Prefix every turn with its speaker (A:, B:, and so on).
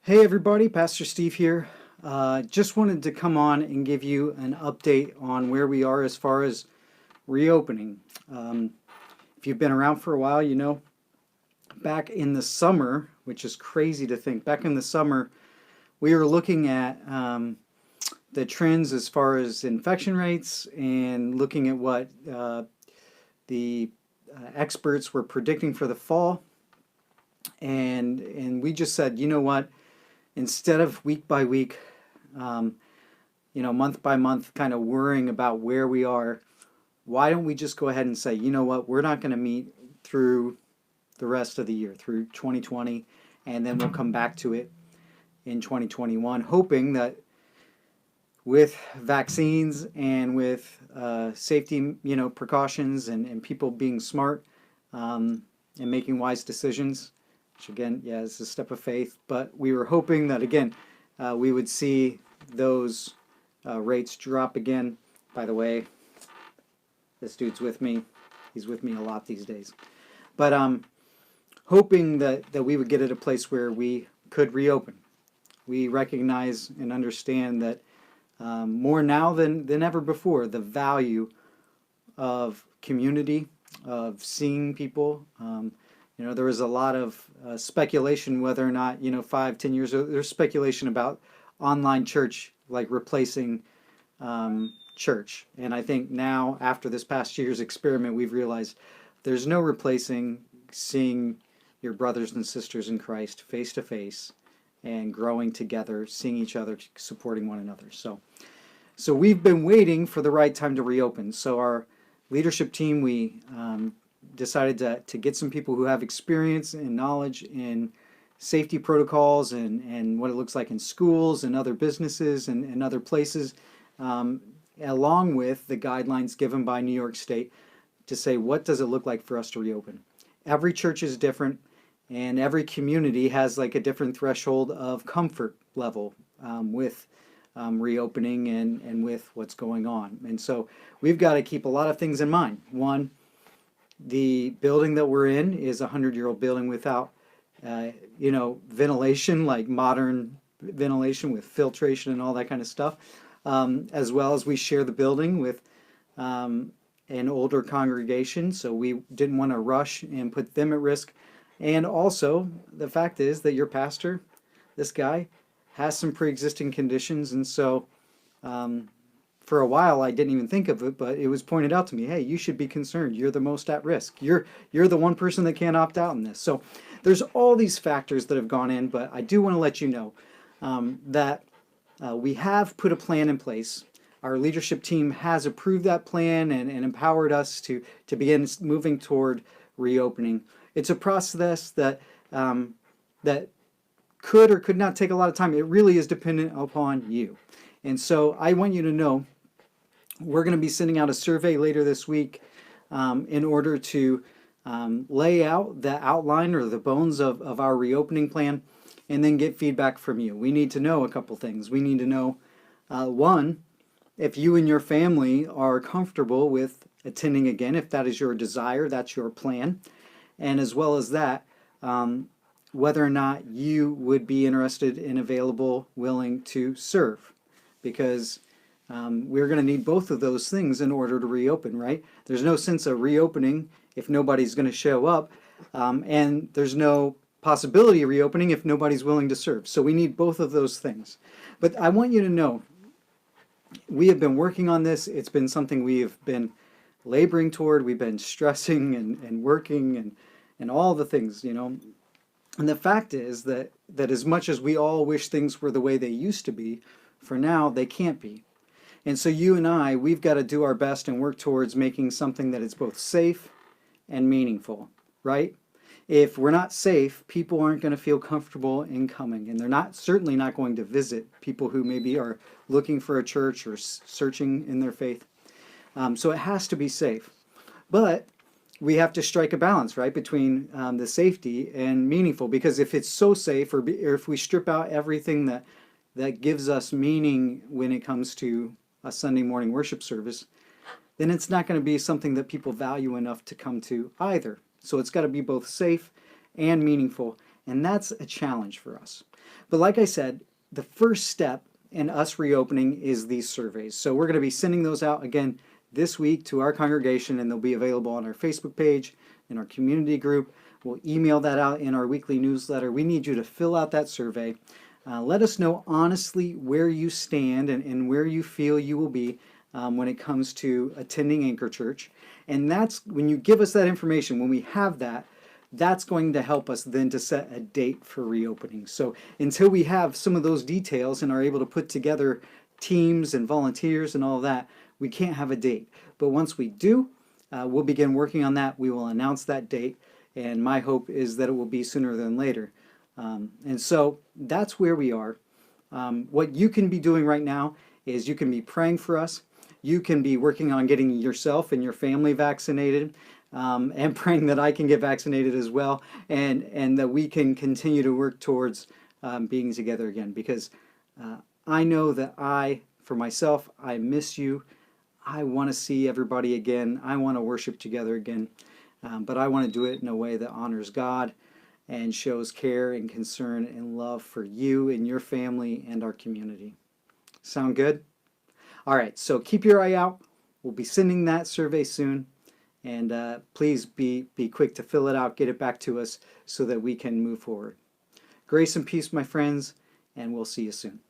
A: Hey everybody, Pastor Steve here. Just wanted to come on and give you an update on where we are as far as reopening. Um, if you've been around for a while, you know, back in the summer, which is crazy to think, back in the summer, we were looking at the trends as far as infection rates and looking at what the experts were predicting for the fall. And we just said, you know what, instead of week by week, um, month by month, kind of worrying about where we are, why don't we just go ahead and say, you know what, we're not going to meet through the rest of the year, through 2020, and then we'll come back to it in 2021, hoping that with vaccines and with safety, precautions and people being smart and making wise decisions, which again, yeah, is a step of faith. But we were hoping that again, we would see those rates drop again. By the way, this dude's with me. He's with me a lot these days. But hoping that we would get at a place where we could reopen. We recognize and understand that more now than ever before, the value of community, of seeing people. There was a lot of speculation whether or not, 5, 10 years ago, there's speculation about online church like replacing church. And I think now, after this past year's experiment, we've realized there's no replacing seeing your brothers and sisters in Christ face to face and growing together, seeing each other, supporting one another. So we've been waiting for the right time to reopen. So our leadership team, we decided to get some people who have experience and knowledge in safety protocols and what it looks like in schools and other businesses and other places, along with the guidelines given by New York State to say, what does it look like for us to reopen? Every church is different, and every community has like a different threshold of comfort level with reopening and with what's going on. And so we've got to keep a lot of things in mind. One, the building that we're in is a 100-year-old building without, ventilation, like modern ventilation with filtration and all that kind of stuff, as well as we share the building with an older congregation, so we didn't want to rush and put them at risk. And also, the fact is that your pastor, this guy, has some pre-existing conditions, and so for a while I didn't even think of it, but it was pointed out to me, hey, you should be concerned. You're the most at risk. You're the one person that can't opt out in this. So there's all these factors that have gone in, but I do want to let you know that we have put a plan in place. Our leadership team has approved that plan and empowered us to begin moving toward reopening. It's a process that that could or could not take a lot of time. It really is dependent upon you. And so I want you to know we're going to be sending out a survey later this week in order to lay out the outline or the bones of our reopening plan and then get feedback from you. We need to know a couple things. We need to know, one, if you and your family are comfortable with attending again, if that is your desire, that's your plan. And as well as that, whether or not you would be interested and available, willing to serve. Because we're going to need both of those things in order to reopen, right? There's no sense of reopening if nobody's going to show up, and there's no possibility of reopening if nobody's willing to serve. So we need both of those things. But I want you to know, we have been working on this. It's been something we have been laboring toward. We've been stressing and working and all the things, And the fact is that as much as we all wish things were the way they used to be, for now, they can't be. And so you and I, we've got to do our best and work towards making something that is both safe and meaningful, right? If we're not safe, people aren't going to feel comfortable in coming, and they're certainly not going to visit people who maybe are looking for a church or searching in their faith. So it has to be safe. But we have to strike a balance, right, between the safety and meaningful, because if it's so safe or if we strip out everything that gives us meaning when it comes to a Sunday morning worship service, then it's not going to be something that people value enough to come to either. So it's got to be both safe and meaningful. And that's a challenge for us. But like I said, the first step in us reopening is these surveys. So we're going to be sending those out again this week to our congregation, and they'll be available on our Facebook page, in our community group. We'll email that out in our weekly newsletter. We need you to fill out that survey. Let us know honestly where you stand and where you feel you will be when it comes to attending Anchor Church. And that's when you give us that information, when we have that, that's going to help us then to set a date for reopening. So until we have some of those details and are able to put together teams and volunteers and all that, we can't have a date. But once we do, we'll begin working on that. We will announce that date, and my hope is that it will be sooner than later. And so that's where we are. What you can be doing right now is you can be praying for us. You can be working on getting yourself and your family vaccinated, and praying that I can get vaccinated as well, and that we can continue to work towards being together again. Because I know that for myself, I miss you. I want to see everybody again. I want to worship together again. But I want to do it in a way that honors God and shows care and concern and love for you and your family and our community. Sound good? All right, so keep your eye out. We'll be sending that survey soon. And please be quick to fill it out, get it back to us so that we can move forward. Grace and peace, my friends, and we'll see you soon.